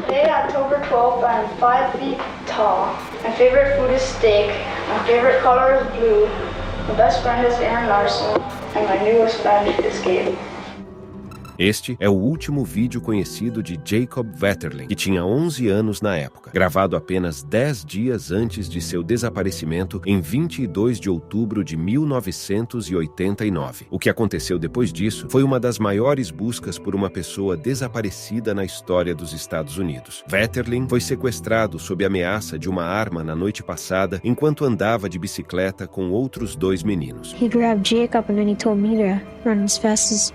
Today, October 12th, I am 5 feet tall. My favorite food is steak. My favorite color is blue. My best friend is Aaron Larson. And my newest friend is Gabe. Este é o último vídeo conhecido de Jacob Wetterling, que tinha 11 anos na época, gravado apenas 10 dias antes de seu desaparecimento em 22 de outubro de 1989. O que aconteceu depois disso foi uma das maiores buscas por uma pessoa desaparecida na história dos Estados Unidos. Wetterling foi sequestrado sob ameaça de uma arma na noite passada enquanto andava de bicicleta com outros 2 meninos. He grabbed Jacob and then he told me to run as fast as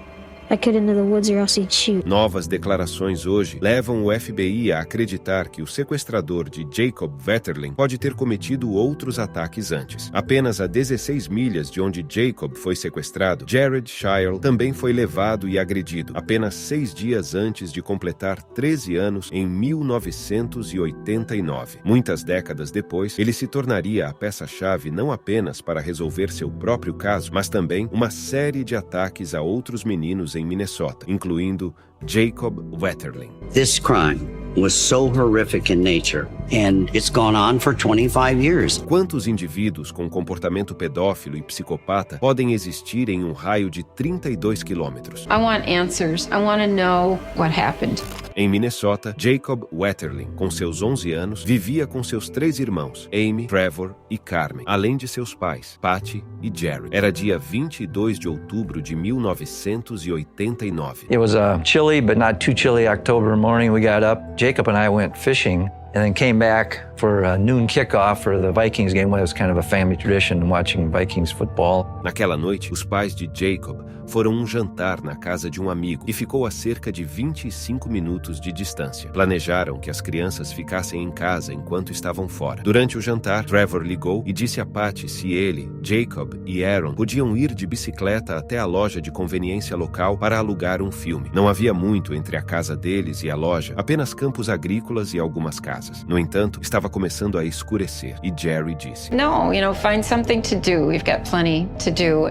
I could into the woods or else he'd shoot. Novas declarações hoje levam o FBI a acreditar que o sequestrador de Jacob Wetterling pode ter cometido outros ataques antes. Apenas a 16 milhas de onde Jacob foi sequestrado, Jared Shire também foi levado e agredido, apenas 6 dias antes de completar 13 anos em 1989. Muitas décadas depois, ele se tornaria a peça-chave não apenas para resolver seu próprio caso, mas também uma série de ataques a outros meninos em Minnesota, incluindo Jacob Wetterling. This crime was so horrific in nature, and it's gone on for 25 years. Quantos indivíduos com comportamento pedófilo e psicopata podem existir em um raio de 32 quilômetros? I want answers. I want to know what happened. Em Minnesota, Jacob Wetterling, com seus 11 anos, vivia com seus 3 irmãos, Amy, Trevor e Carmen, além de seus pais, Patty e Jared. Era dia 22 de outubro de 1989. It was a chilly but not too chilly October morning. We got up. Jacob and I went fishing and then came back for a noon kickoff for the Vikings game. It was kind of a family tradition watching Vikings football. Naquela noite, os pais de Jacob foram um jantar na casa de um amigo e ficou a cerca de 25 minutos de distância. Planejaram que as crianças ficassem em casa enquanto estavam fora. Durante o jantar, Trevor ligou e disse a Patty se ele, Jacob e Aaron podiam ir de bicicleta até a loja de conveniência local para alugar um filme. Não havia muito entre a casa deles e a loja, apenas campos agrícolas e algumas casas. No entanto, estava começando a escurecer e Jerry disse: No, find something to do. We've got plenty to do.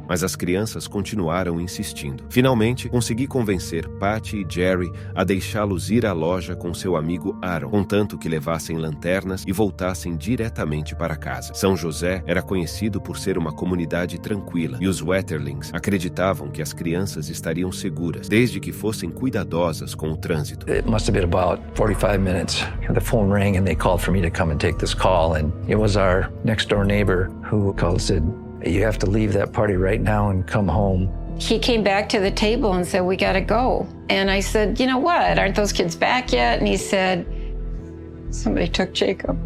Mas as crianças continuaram insistindo. Finalmente, consegui convencer Patty e Jerry a deixá-los ir à loja com seu amigo Aaron, contanto que levassem lanternas e voltassem diretamente para casa. São José era conhecido por ser uma comunidade tranquila, e os Wetterlings acreditavam que as crianças estariam seguras, desde que fossem cuidadosas com o trânsito. It must have been about 45 minutes. The phone rang and they called for me to come and take this call, and it was our next-door neighbor who called and said, "You have to leave that party right now and come home." He came back to the table and said, we gotta go. And I said, you know what? Aren't those kids back yet? And he said, somebody took Jacob.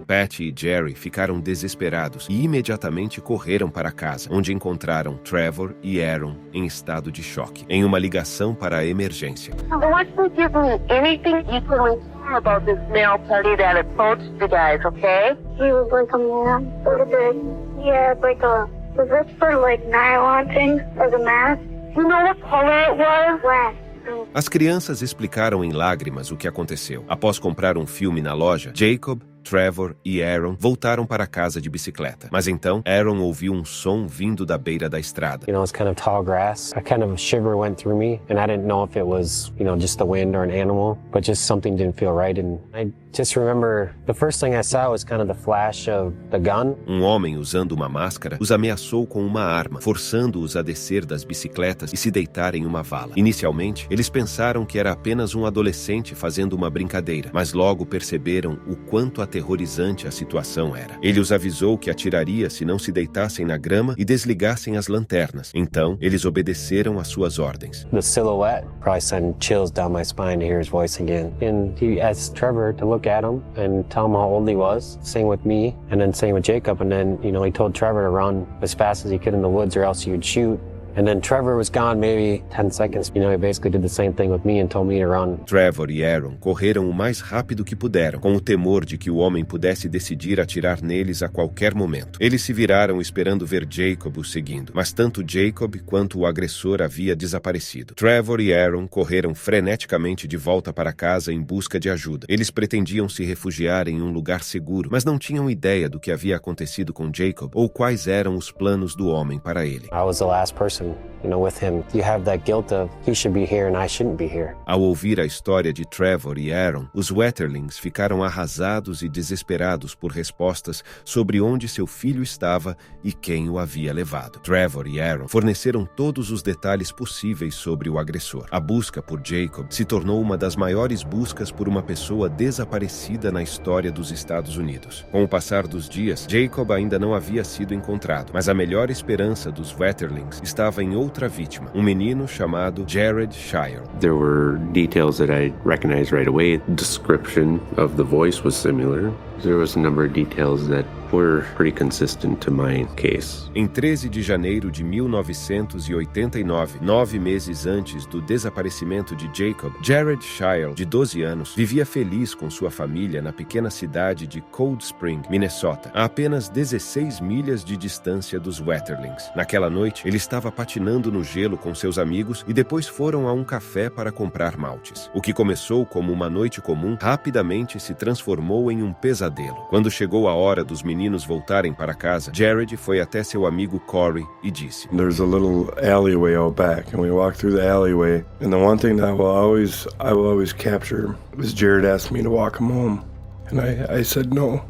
Patty e Jerry ficaram desesperados e imediatamente correram para casa, onde encontraram Trevor e Aaron em estado de choque, em uma ligação para a emergência. I want you to give me anything you can recall about this male party that approached the guys, okay? He was like a man, sort of big. He had like a, was this for like nylon thing or the mask? You know what color it was? Black. As crianças explicaram em lágrimas o que aconteceu. Após comprar um filme na loja, Jacob, Trevor e Aaron voltaram para casa de bicicleta. Mas então, Aaron ouviu um som vindo da beira da estrada. It's kind of tall grass. A kind of shiver went through me, and I didn't know if it was, just the wind or an animal, but just something didn't feel right. And I just remember the first thing I saw was kind of the flash of the gun. Um homem usando uma máscara os ameaçou com uma arma, forçando-os a descer das bicicletas e se deitar em uma vala. Inicialmente, eles pensaram que era apenas um adolescente fazendo uma brincadeira, mas logo perceberam o quanto aterrorizante a situação era. Ele os avisou que atiraria se não se deitassem na grama e desligassem as lanternas. Então, eles obedeceram às suas ordens. The silhouette probably sent chills down my spine to hear his voice again. And he asked Trevor to look at him and tell him how old he was, same with me, and then same with Jacob. And then, he told Trevor to run as fast as he could in the woods or else he would shoot. And then Trevor was gone maybe 10 seconds. He basically did the same thing with me and told me to run. Trevor e Aaron correram o mais rápido que puderam, com o temor de que o homem pudesse decidir atirar neles a qualquer momento. Eles se viraram esperando ver Jacob os seguindo, mas tanto Jacob quanto o agressor havia desaparecido. Trevor e Aaron correram freneticamente de volta para casa em busca de ajuda. Eles pretendiam se refugiar em um lugar seguro, mas não tinham ideia do que havia acontecido com Jacob ou quais eram os planos do homem para ele. I was the last person and with him, you have that guilt of he should be here and I shouldn't be here. Ao ouvir a história de Trevor e Aaron, os Wetterlings ficaram arrasados e desesperados por respostas sobre onde seu filho estava e quem o havia levado. Trevor e Aaron forneceram todos os detalhes possíveis sobre o agressor. A busca por Jacob se tornou uma das maiores buscas por uma pessoa desaparecida na história dos Estados Unidos. Com o passar dos dias, Jacob ainda não havia sido encontrado, mas a melhor esperança dos Wetterlings estava em outra vítima, menino chamado Jared Shire. There were details that I recognized right away. Description of the voice was similar. There was a number of details that were pretty consistent to my case. Em 13 de janeiro de 1989, 9 meses antes do desaparecimento de Jacob, Jared Shire, de 12 anos, vivia feliz com sua família na pequena cidade de Cold Spring, Minnesota, a apenas 16 milhas de distância dos Wetterlings. Naquela noite, ele estava patinando no gelo com seus amigos e depois foram a um café para comprar maltes. O que começou como uma noite comum, rapidamente se transformou em um pesadelo. Quando chegou a hora dos meninos voltarem para casa, Jared foi até seu amigo Corey e disse: There's a little alleyway out back, and we walked through the alleyway. And the one thing that I will always capture is Jared asked me to walk him home, and I said no.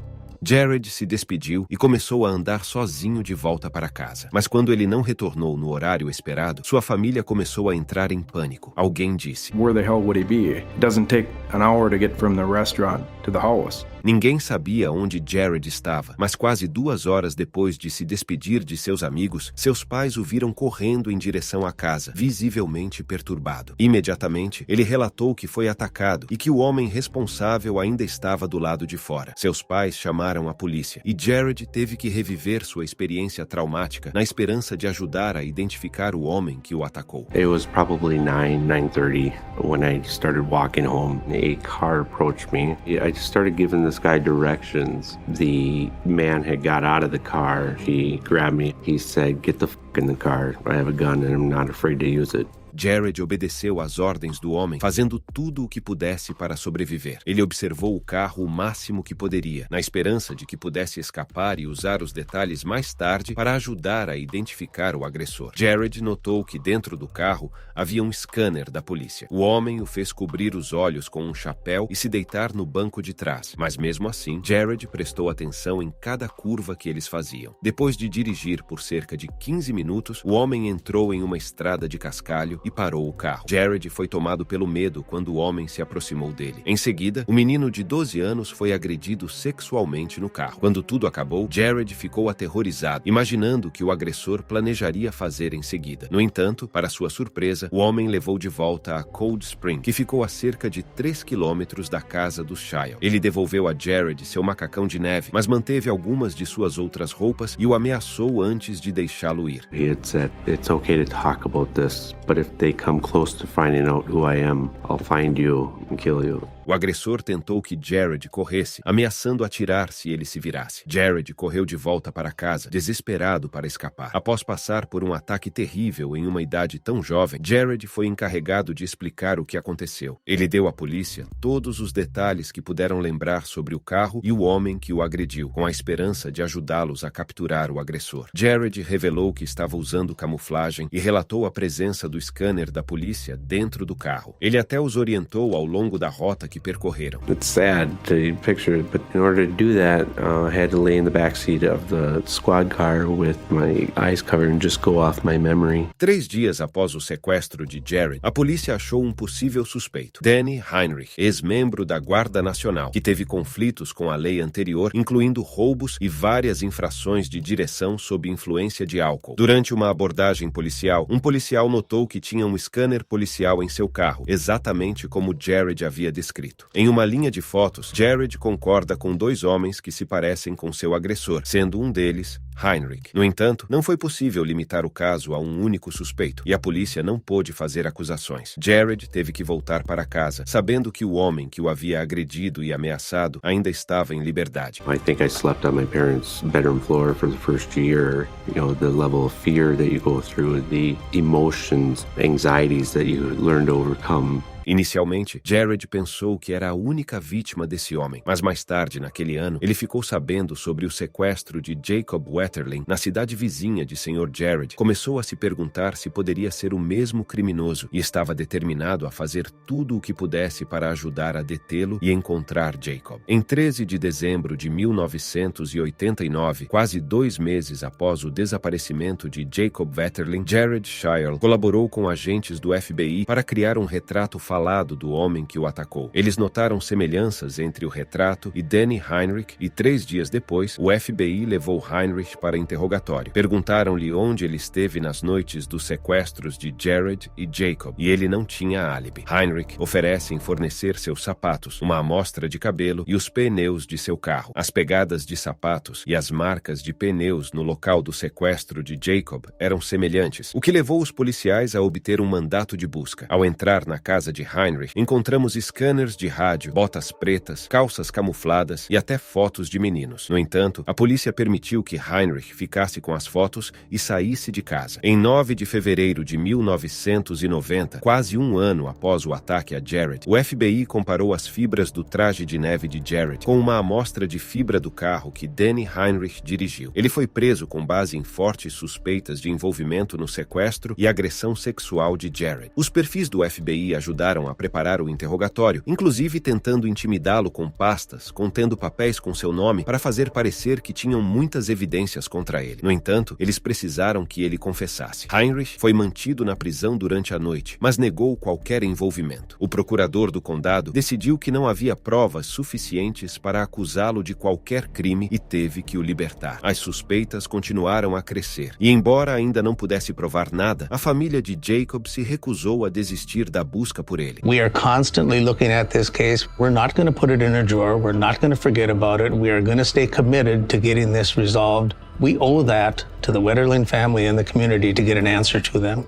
Jared se despediu e começou a andar sozinho de volta para casa. Mas quando ele não retornou no horário esperado, sua família começou a entrar em pânico. Alguém disse: Where the hell would he be? It doesn't take an hour to get from the restaurant to the house. Ninguém sabia onde Jared estava, mas quase 2 horas depois de se despedir de seus amigos, seus pais o viram correndo em direção à casa, visivelmente perturbado. Imediatamente, ele relatou que foi atacado e que o homem responsável ainda estava do lado de fora. Seus pais chamaram a polícia e Jared teve que reviver sua experiência traumática na esperança de ajudar a identificar o homem que o atacou. It was probably 9:30 when I started walking home. A car approached me. I just started giving this guy directions. The man had got out of the car. He grabbed me. He said, "Get the f*** in the car. I have a gun and I'm not afraid to use it." Jared obedeceu às ordens do homem, fazendo tudo o que pudesse para sobreviver. Ele observou o carro o máximo que poderia, na esperança de que pudesse escapar e usar os detalhes mais tarde para ajudar a identificar o agressor. Jared notou que dentro do carro havia um scanner da polícia. O homem o fez cobrir os olhos com um chapéu e se deitar no banco de trás, mas mesmo assim, Jared prestou atenção em cada curva que eles faziam. Depois de dirigir por cerca de 15 minutos, o homem entrou em uma estrada de cascalho e parou o carro. Jared foi tomado pelo medo quando o homem se aproximou dele. Em seguida, o menino de 12 anos foi agredido sexualmente no carro. Quando tudo acabou, Jared ficou aterrorizado, imaginando o que o agressor planejaria fazer em seguida. No entanto, para sua surpresa, o homem levou de volta a Cold Spring, que ficou a cerca de 3 quilômetros da casa dos Shire. Ele devolveu a Jared seu macacão de neve, mas manteve algumas de suas outras roupas e o ameaçou antes de deixá-lo ir. He had said, "It's okay to talk about this, but if they come close to finding out who I am, I'll find you and kill you." O agressor tentou que Jared corresse, ameaçando atirar se ele se virasse. Jared correu de volta para casa, desesperado para escapar. Após passar por um ataque terrível em uma idade tão jovem, Jared foi encarregado de explicar o que aconteceu. Ele deu à polícia todos os detalhes que puderam lembrar sobre o carro e o homem que o agrediu, com a esperança de ajudá-los a capturar o agressor. Jared revelou que estava usando camuflagem e relatou a presença do scanner da polícia dentro do carro. Ele até os orientou ao longo da rota que percorreram. It's sad to picture it, but in order to do that, I had to lay in the backseat of the squad car with my eyes covered and just go off my memory. 3 dias após o sequestro de Jared, a polícia achou um possível suspeito, Danny Heinrich, ex-membro da Guarda Nacional, que teve conflitos com a lei anterior, incluindo roubos e várias infrações de direção sob influência de álcool. Durante uma abordagem policial, um policial notou que tinha um scanner policial em seu carro, exatamente como Jared havia descrito. Em uma linha de fotos, Jared concorda com 2 homens que se parecem com seu agressor, sendo um deles Heinrich. No entanto, não foi possível limitar o caso a um único suspeito, e a polícia não pôde fazer acusações. Jared teve que voltar para casa, sabendo que o homem que o havia agredido e ameaçado ainda estava em liberdade. I think I slept on my parents' bedroom floor for the first year. The level of fear that you go through, the emotions, anxieties that you learn to overcome. Inicialmente, Jared pensou que era a única vítima desse homem, mas mais tarde, naquele ano, ele ficou sabendo sobre o sequestro de Jacob Wetterling na cidade vizinha de Sr. Jared. Começou a se perguntar se poderia ser o mesmo criminoso e estava determinado a fazer tudo o que pudesse para ajudar a detê-lo e encontrar Jacob. Em 13 de dezembro de 1989, quase 2 meses após o desaparecimento de Jacob Wetterling, Jared Shire colaborou com agentes do FBI para criar um retrato falado do homem que o atacou. Eles notaram semelhanças entre o retrato e Danny Heinrich e 3 dias depois, o FBI levou Heinrich para interrogatório. Perguntaram-lhe onde ele esteve nas noites dos sequestros de Jared e Jacob, e ele não tinha álibi. Heinrich oferece em fornecer seus sapatos, uma amostra de cabelo e os pneus de seu carro. As pegadas de sapatos e as marcas de pneus no local do sequestro de Jacob eram semelhantes, o que levou os policiais a obter um mandato de busca. Ao entrar na casa de Heinrich, encontramos scanners de rádio, botas pretas, calças camufladas e até fotos de meninos. No entanto, a polícia permitiu que Heinrich ficasse com as fotos e saísse de casa. Em 9 de fevereiro de 1990, quase um ano após o ataque a Jared, o FBI comparou as fibras do traje de neve de Jared com uma amostra de fibra do carro que Danny Heinrich dirigiu. Ele foi preso com base em fortes suspeitas de envolvimento no sequestro e agressão sexual de Jared. Os perfis do FBI ajudaram a preparar o interrogatório, inclusive tentando intimidá-lo com pastas contendo papéis com seu nome para fazer parecer que tinham muitas evidências contra ele. No entanto, eles precisaram que ele confessasse. Heinrich foi mantido na prisão durante a noite, mas negou qualquer envolvimento. O procurador do condado decidiu que não havia provas suficientes para acusá-lo de qualquer crime e teve que o libertar. As suspeitas continuaram a crescer, e embora ainda não pudesse provar nada, a família de Jacob se recusou a desistir da busca por ele. We are constantly looking at this case. We're not going to put it in a drawer. We're not going to forget about it. We are going to stay committed to getting this resolved. We owe that to the Wetterling family and the community to get an answer to them.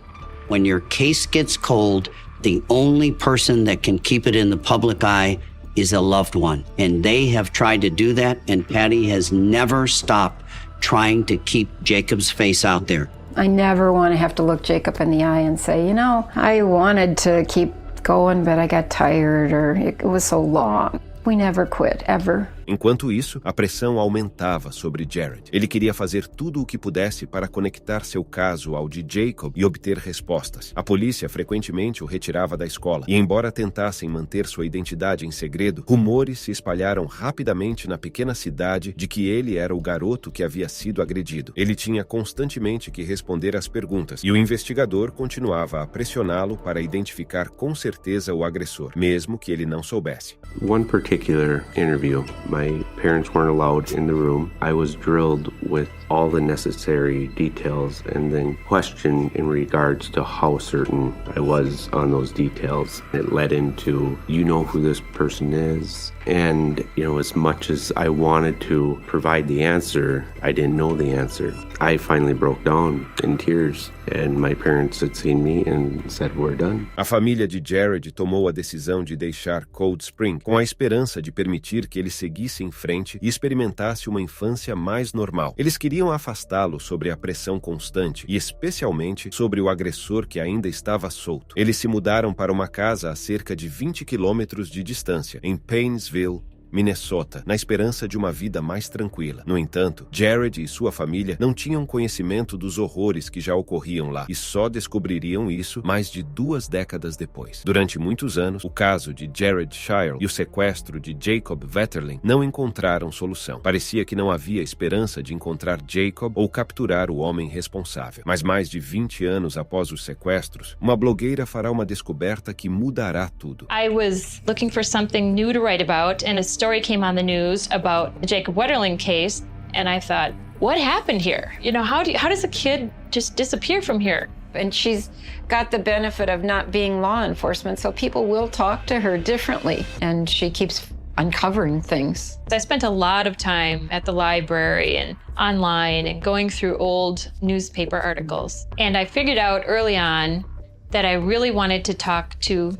When your case gets cold, the only person that can keep it in the public eye is a loved one. And they have tried to do that, and Patty has never stopped trying to keep Jacob's face out there. I never want to have to look Jacob in the eye and say, you know, I wanted to keep going, but I got tired, or it was so long. We never quit, ever. Enquanto isso, a pressão aumentava sobre Jared. Ele queria fazer tudo o que pudesse para conectar seu caso ao de Jacob e obter respostas. A polícia frequentemente o retirava da escola, e embora tentassem manter sua identidade em segredo, rumores se espalharam rapidamente na pequena cidade de que ele era o garoto que havia sido agredido. Ele tinha constantemente que responder às perguntas, e o investigador continuava a pressioná-lo para identificar com certeza o agressor, mesmo que ele não soubesse. One particular interview, my parents weren't allowed in the room. I was drilled with all the necessary details and then questioned in regards to how certain I was on those details. It led into, you know who this person is? And, you know, as much as I wanted to provide the answer, I didn't know the answer. I finally broke down in tears, and my parents had seen me and said, we're done. A família de Jared tomou a decisão de deixar Cold Spring com a esperança de permitir que ele seguisse em frente e experimentasse uma infância mais normal. Eles queriam afastá-lo sobre a pressão constante e especialmente sobre o agressor que ainda estava solto. Eles se mudaram para uma casa a cerca de 20 quilômetros de distância, em Painesville, Minnesota, na esperança de uma vida mais tranquila. No entanto, Jared e sua família não tinham conhecimento dos horrores que já ocorriam lá e só descobririam isso mais de 2 décadas depois. Durante muitos anos, o caso de Jared Shire e o sequestro de Jacob Wetterling não encontraram solução. Parecia que não havia esperança de encontrar Jacob ou capturar o homem responsável. Mas mais de 20 anos após os sequestros, uma blogueira fará uma descoberta que mudará tudo. I was looking for something new to write about, and a story came on the news about the Jacob Wetterling case, and I thought, what happened here? You know, how does a kid just disappear from here? And she's got the benefit of not being law enforcement, so people will talk to her differently, and she keeps uncovering things. I spent a lot of time at the library and online and going through old newspaper articles, and I figured out early on that I really wanted to talk to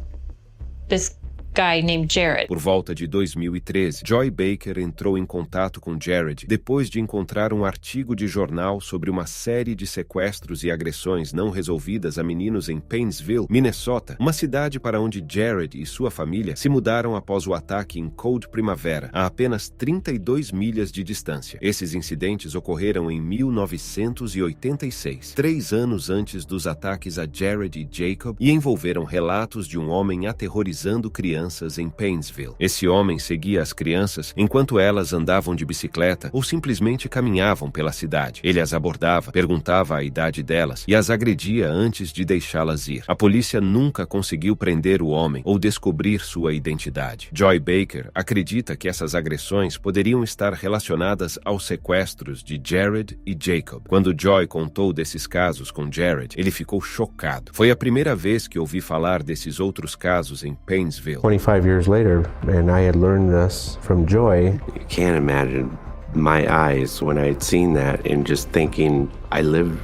this guy named Jared. Por volta de 2013, Joy Baker entrou em contato com Jared depois de encontrar um artigo de jornal sobre uma série de sequestros e agressões não resolvidas a meninos em Painesville, Minnesota, uma cidade para onde Jared e sua família se mudaram após o ataque em Cold Primavera, a apenas 32 milhas de distância. Esses incidentes ocorreram em 1986, 3 anos antes dos ataques a Jared e Jacob, e envolveram relatos de um homem aterrorizando crianças em Painesville. Esse homem seguia as crianças enquanto elas andavam de bicicleta ou simplesmente caminhavam pela cidade. Ele as abordava, perguntava a idade delas e as agredia antes de deixá-las ir. A polícia nunca conseguiu prender o homem ou descobrir sua identidade. Joy Baker acredita que essas agressões poderiam estar relacionadas aos sequestros de Jared e Jacob. Quando Joy contou desses casos com Jared, ele ficou chocado. Foi a primeira vez que ouvi falar desses outros casos em Painesville. 25 years later, and I had learned this from Joy. You can't imagine my eyes when I had seen that and just thinking, I lived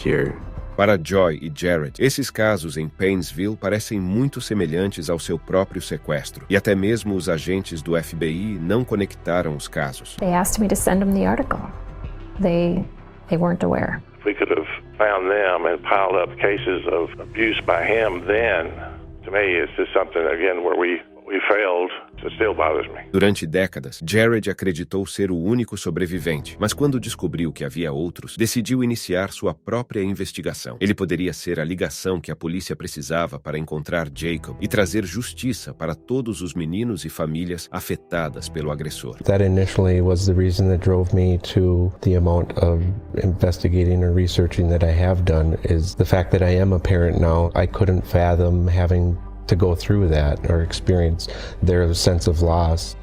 here. Para Joy e Jared, esses casos em Painesville parecem muito semelhantes ao seu próprio sequestro, e até mesmo os agentes do FBI não conectaram os casos. They asked me to send them the article. They weren't aware. If we could have found them and piled up cases of abuse by him then, to me it's just something, again, where we failed. It still bothers me. Durante décadas, Jared acreditou ser o único sobrevivente, mas quando descobriu que havia outros, decidiu iniciar sua própria investigação. Ele poderia ser a ligação que a polícia precisava para encontrar Jacob e trazer justiça para todos os meninos e famílias afetadas pelo agressor. That initially was the reason that drove me to the amount of investigating or researching that I have done, is the fact that I am a parent now. I couldn't fathom having to go through that or experience their sense of loss.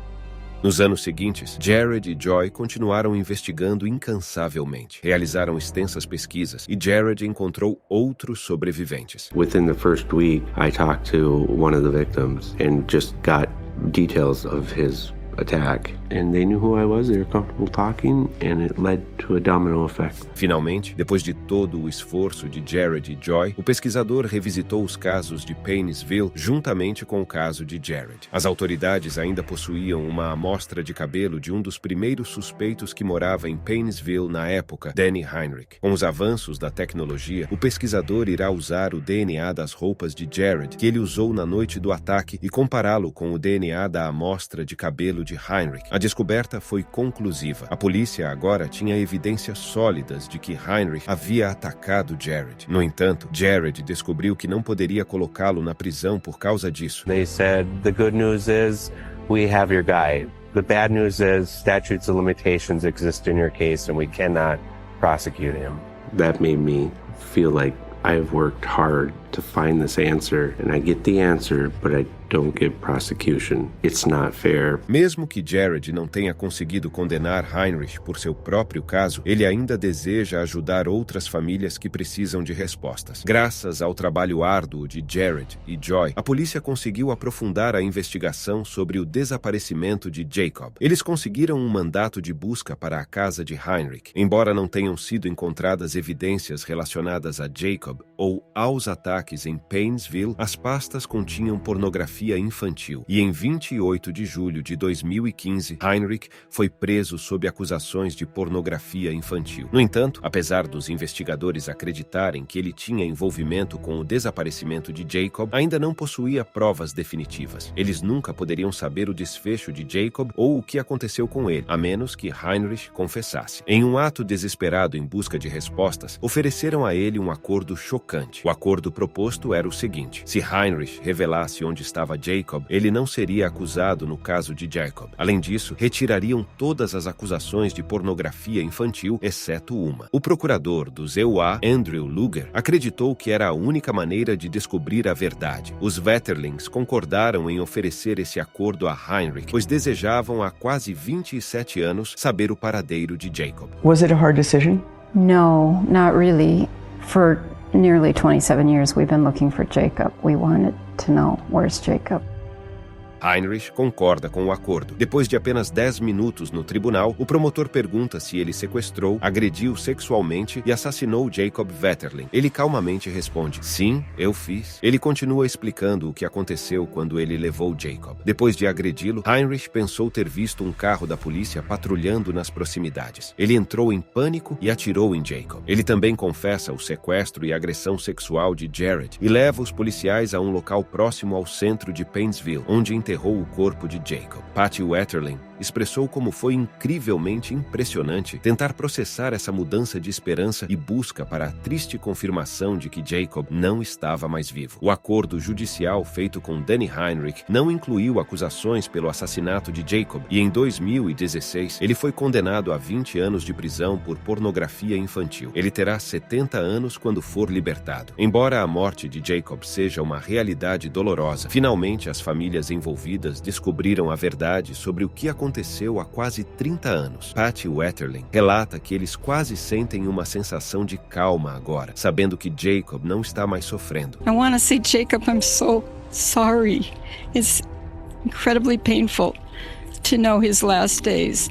Nos anos seguintes, Jared e Joy continuaram investigando incansavelmente. Realizaram extensas pesquisas e Jared encontrou outros sobreviventes. Within the first week, I talked to one of the victims and just got details of his attack. And they knew who I was, they were comfortable talking, and it led to a domino effect. Finalmente, depois de todo o esforço de Jared e Joy, o pesquisador revisitou os casos de Painesville juntamente com o caso de Jared. As autoridades ainda possuíam uma amostra de cabelo de um dos primeiros suspeitos que morava em Painesville na época, Danny Heinrich. Com os avanços da tecnologia, o pesquisador irá usar o DNA das roupas de Jared que ele usou na noite do ataque e compará-lo com o DNA da amostra de cabelo de Heinrich. A descoberta foi conclusiva. A polícia agora tinha evidências sólidas de que Heinrich havia atacado Jared. No entanto, Jared descobriu que não poderia colocá-lo na prisão por causa disso. They said, the good news is we have your guy. The bad news is statutes of limitations exist in your case and we cannot prosecute him. That made me feel like I've worked hard to find this answer, and I get the answer, but I don't get prosecution. It's not fair. Mesmo que Jared não tenha conseguido condenar Heinrich por seu próprio caso, ele ainda deseja ajudar outras famílias que precisam de respostas. Graças ao trabalho árduo de Jared e Joy, a polícia conseguiu aprofundar a investigação sobre o desaparecimento de Jacob. Eles conseguiram um mandato de busca para a casa de Heinrich. Embora não tenham sido encontradas evidências relacionadas a Jacob ou aos ataques em Painesville, as pastas continham pornografia infantil. E em 28 de julho de 2015, Heinrich foi preso sob acusações de pornografia infantil. No entanto, apesar dos investigadores acreditarem que ele tinha envolvimento com o desaparecimento de Jacob, ainda não possuía provas definitivas. Eles nunca poderiam saber o desfecho de Jacob ou o que aconteceu com ele, a menos que Heinrich confessasse. Em um ato desesperado em busca de respostas, ofereceram a ele um acordo chocante. O acordo proposto era o seguinte: se Heinrich revelasse onde estava Jacob, ele não seria acusado no caso de Jacob. Além disso, retirariam todas as acusações de pornografia infantil, exceto uma. O procurador do ZEUA, Andrew Luger, acreditou que era a única maneira de descobrir a verdade. Os Vetterlings concordaram em oferecer esse acordo a Heinrich, pois desejavam há quase 27 anos saber o paradeiro de Jacob. Was it a hard decision? No, not really. For nearly 27 years we've been looking for Jacob. We wanted to know, where's Jacob? Heinrich concorda com o acordo. Depois de apenas 10 minutos no tribunal, o promotor pergunta se ele sequestrou, agrediu sexualmente e assassinou Jacob Wetterling. Ele calmamente responde: sim, eu fiz. Ele continua explicando o que aconteceu quando ele levou Jacob. Depois de agredi-lo, Heinrich pensou ter visto um carro da polícia patrulhando nas proximidades. Ele entrou em pânico e atirou em Jacob. Ele também confessa o sequestro e agressão sexual de Jared e leva os policiais a um local próximo ao centro de Painesville, onde enterrou o corpo de Jacob. Patty Wetterling expressou como foi incrivelmente impressionante tentar processar essa mudança de esperança e busca para a triste confirmação de que Jacob não estava mais vivo. O acordo judicial feito com Danny Heinrich não incluiu acusações pelo assassinato de Jacob e em 2016 ele foi condenado a 20 anos de prisão por pornografia infantil. Ele terá 70 anos quando for libertado. Embora a morte de Jacob seja uma realidade dolorosa, finalmente as famílias envolvidas descobriram a verdade sobre o que aconteceu há quase 30 anos. Patty Wetterling relata que eles quase sentem uma sensação de calma agora, sabendo que Jacob não está mais sofrendo. I want to say, Jacob, I'm so sorry. It's incredibly painful to know his last days,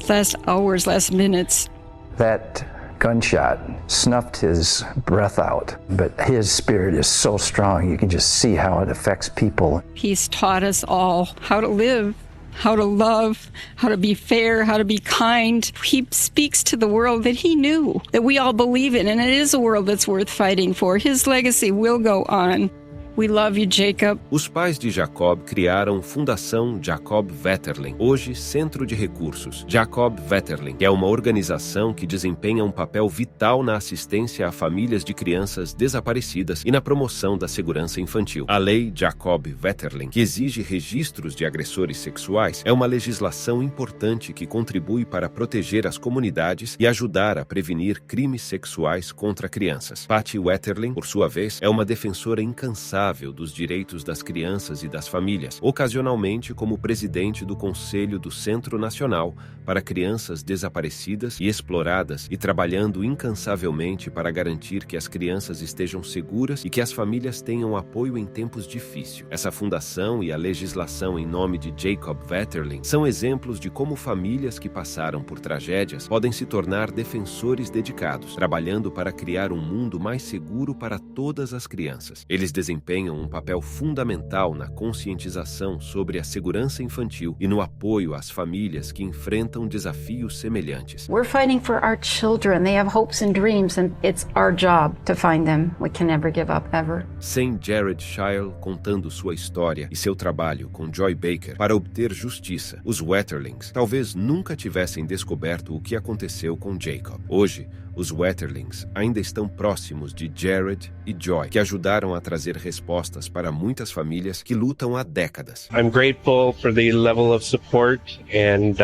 last hours, last minutes. That gunshot snuffed his breath out, but his spirit is so strong, you can just see how it affects people. He's taught us all how to live, how to love, how to be fair, how to be kind. He speaks to the world that he knew, that we all believe in, and it is a world that's worth fighting for. His legacy will go on. We love you, Jacob. Os pais de Jacob criaram Fundação Jacob Wetterling, hoje Centro de Recursos Jacob Wetterling, que é uma organização que desempenha um papel vital na assistência a famílias de crianças desaparecidas e na promoção da segurança infantil. A lei Jacob Wetterling, que exige registros de agressores sexuais, é uma legislação importante que contribui para proteger as comunidades e ajudar a prevenir crimes sexuais contra crianças. Patty Wetterling, por sua vez, é uma defensora incansável dos direitos das crianças e das famílias, ocasionalmente como presidente do Conselho do Centro Nacional para Crianças Desaparecidas e Exploradas e trabalhando incansavelmente para garantir que as crianças estejam seguras e que as famílias tenham apoio em tempos difíceis. Essa fundação e a legislação em nome de Jacob Wetterling são exemplos de como famílias que passaram por tragédias podem se tornar defensores dedicados, trabalhando para criar um mundo mais seguro para todas as crianças. Eles desempenham um papel fundamental na conscientização sobre a segurança infantil e no apoio às famílias que enfrentam desafios semelhantes. We're fighting for our children. They have hopes and dreams, and it's our job to find them. We can never give up, ever. Sem Jared Shile contando sua história e seu trabalho com Joy Baker para obter justiça, os Wetterlings talvez nunca tivessem descoberto o que aconteceu com Jacob. Hoje, os Wetterlings ainda estão próximos de Jared e Joy, que ajudaram a trazer respostas para muitas famílias que lutam há décadas. I'm grateful for the level of support and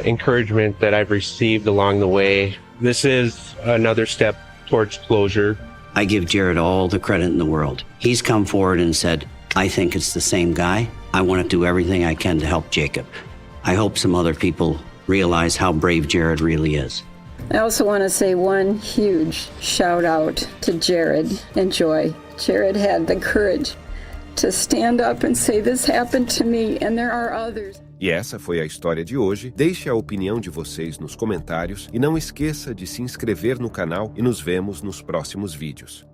encouragement that I've received along the way. This is another step towards closure. I give Jared all the credit in the world. He's come forward and said, I think it's the same guy. I want to do everything I can to help Jacob. I hope some other people realize how brave Jared really is. I also want to say one huge shout out to Jared and Joy. Jared had the courage to stand up and say, this happened to me, and there are others. E essa foi a história de hoje. Deixe a opinião de vocês nos comentários e não esqueça de se inscrever no canal e nos vemos nos próximos vídeos.